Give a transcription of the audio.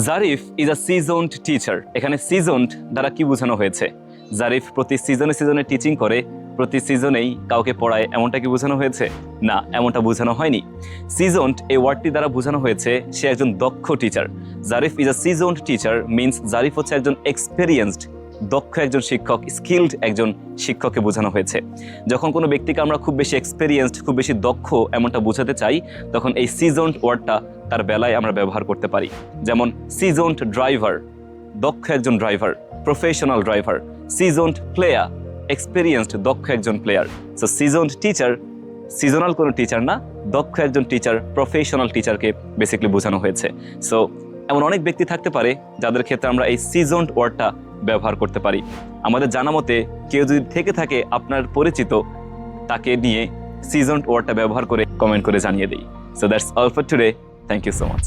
Zarif is a seasoned teacher. এখানে seasoned দ্বারা কি বোঝানো হয়েছে? জারিফ প্রতি সিজনে টিচিং করে, প্রতি সিজনেই কাউকে পড়ায়, এমনটা কি বোঝানো হয়েছে? না, এমনটা বোঝানো হয়নি। সিজনড এই ওয়ার্ডটি দ্বারা বোঝানো হয়েছে সে একজন দক্ষ teacher. Zarif is a seasoned teacher means Zarif হচ্ছে একজন এক্সপেরিয়েন্সড, দক্ষ একজন শিক্ষক, স্কিলড একজন শিক্ষককে বোঝানো হয়েছে। যখন কোনো ব্যক্তিকে আমরা খুব বেশি এক্সপেরিয়েন্সড, খুব বেশি দক্ষ এমনটা বোঝাতে চাই, তখন এই সিজনড ওয়ার্ডটা তার বেলায় আমরা ব্যবহার করতে পারি। যেমন সিজনড ড্রাইভার, দক্ষ একজন driver, professional driver. Seasoned player, experienced, দক্ষ একজন player. So seasoned teacher seasonal কোনো টিচার না, দক্ষ একজন টিচার, প্রফেশনাল টিচারকে বেসিক্যালি বোঝানো হয়েছে। সো এমন অনেক ব্যক্তি থাকতে পারে যাদের ক্ষেত্রে আমরা এই সিজনড ওয়ার্ডটা ব্যবহার করতে পারি। আমাদের জানা মতে কেউ যদি থেকে থাকে আপনার পরিচিত, তাকে নিয়ে সিজনড ওয়ার্ডটা ব্যবহার করে কমেন্ট করে জানিয়ে দিই। So that's all for today. Thank you so much.